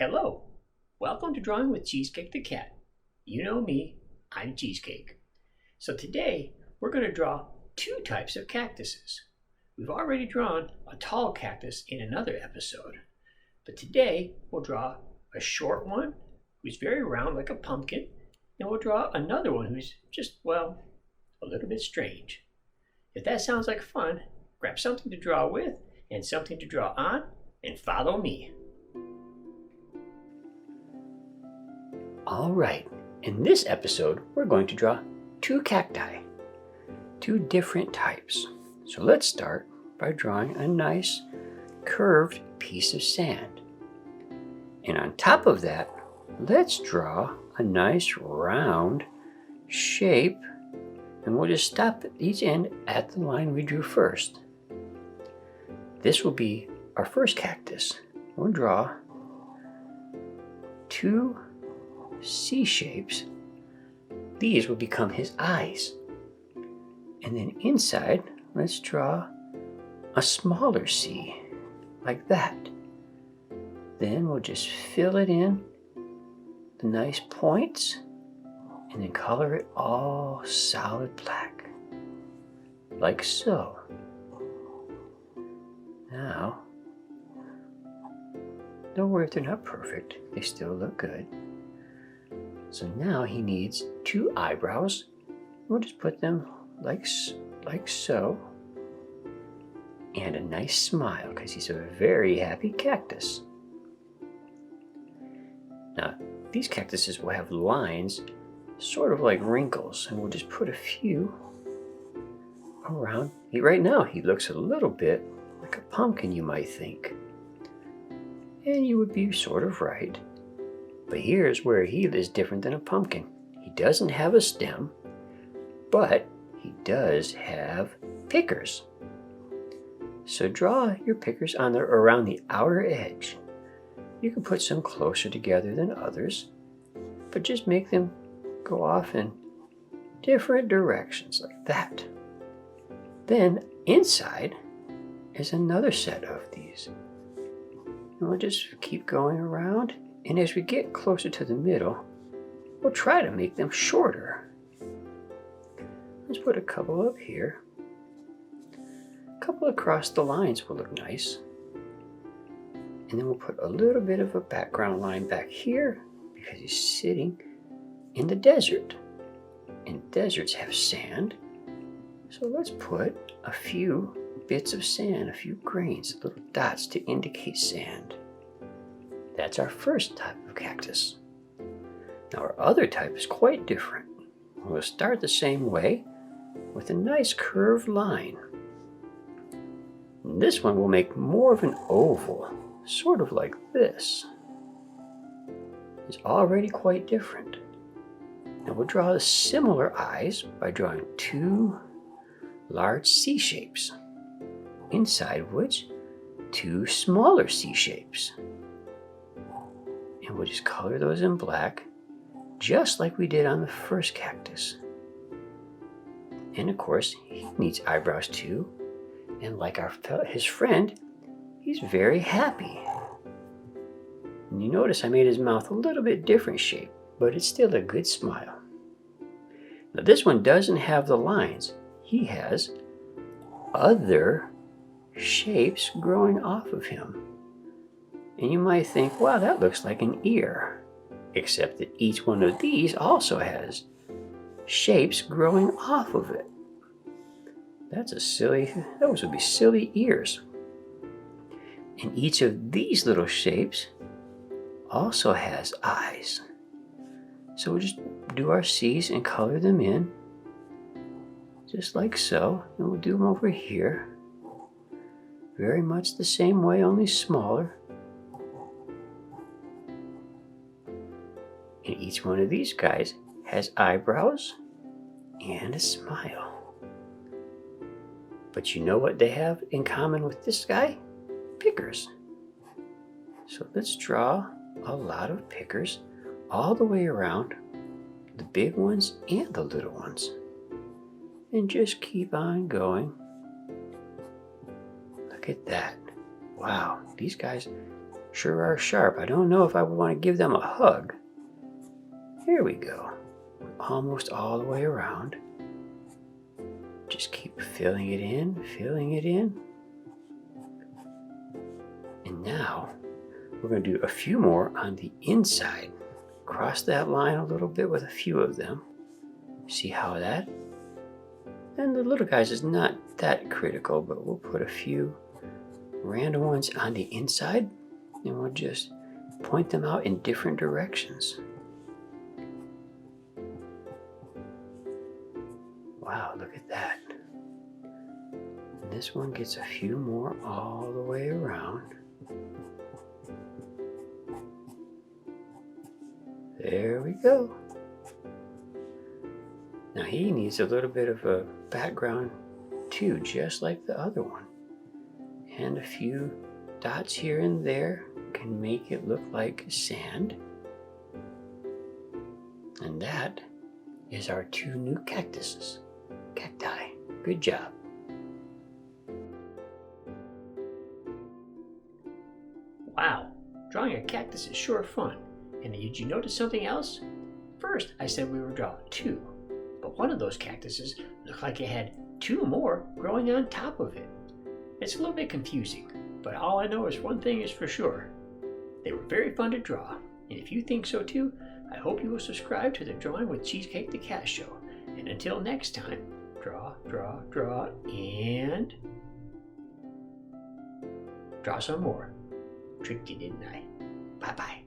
Hello. Welcome to Drawing with Cheesecake the Cat. You know me, I'm Cheesecake. So today we're going to draw two types of cactuses. We've already drawn a tall cactus in another episode, but today we'll draw a short one who's very round like a pumpkin, and we'll draw another one who's just, well, a little bit strange. If that sounds like fun, grab something to draw with and something to draw on and follow me. Alright, in this episode we're going to draw two cacti, two different types. So let's start by drawing a nice curved piece of sand. And on top of that, let's draw a nice round shape, and we'll just stop at each end at the line we drew first. This will be our first cactus. We'll draw two C shapes. These will become his eyes. And then inside, let's draw a smaller C, like that. Then we'll just fill it in, the nice points, and then color it all solid black, like so. Now, don't worry if they're not perfect, they still look good. So now he needs two eyebrows. We'll just put them like so. And a nice smile, because he's a very happy cactus. Now, these cactuses will have lines, sort of like wrinkles, and we'll just put a few around. Right now, he looks a little bit like a pumpkin, you might think. And you would be sort of right. But here's where he is different than a pumpkin. He doesn't have a stem, but he does have pickers. So draw your pickers on around the outer edge. You can put some closer together than others, but just make them go off in different directions like that. Then inside is another set of these. And we'll just keep going around. And as we get closer to the middle, we'll try to make them shorter. Let's put a couple up here. A couple across the lines will look nice. And then we'll put a little bit of a background line back here because he's sitting in the desert. And deserts have sand. So let's put a few bits of sand, a few grains, little dots to indicate sand. That's our first type of cactus. Now our other type is quite different. We'll start the same way with a nice curved line. And this one will make more of an oval, sort of like this. It's already quite different. Now we'll draw the similar eyes by drawing two large C shapes, inside which two smaller C shapes. And we'll just color those in black, just like we did on the first cactus. And of course, he needs eyebrows too. And like his friend, he's very happy. And you notice I made his mouth a little bit different shape, but it's still a good smile. Now this one doesn't have the lines. He has other shapes growing off of him. And you might think, wow, that looks like an ear. Except that each one of these also has shapes growing off of it. Those would be silly ears. And each of these little shapes also has eyes. So we'll just do our C's and color them in, just like so. And we'll do them over here. Very much the same way, only smaller. And each one of these guys has eyebrows and a smile. But you know what they have in common with this guy? Pickers. So let's draw a lot of pickers all the way around, the big ones and the little ones. And just keep on going. Look at that. Wow, these guys sure are sharp. I don't know if I would want to give them a hug. Here we go. We're almost all the way around. Just keep filling it in, filling it in. And now we're going to do a few more on the inside. Cross that line a little bit with a few of them. See how that? And the little guys is not that critical, but we'll put a few random ones on the inside, and we'll just point them out in different directions. Wow, look at that. And this one gets a few more all the way around. There we go. Now he needs a little bit of a background too, just like the other one. And a few dots here and there can make it look like sand. And that is our two new cactuses. Cacti. Good job. Wow, drawing a cactus is sure fun. And did you notice something else? First, I said we were drawing two, but one of those cactuses looked like it had two more growing on top of it. It's a little bit confusing, but all I know is one thing is for sure. They were very fun to draw, and if you think so too, I hope you will subscribe to the Drawing with Cheesecake the Cat show. And until next time, draw, draw, draw, and draw some more. Tricked you, didn't I? Bye-bye.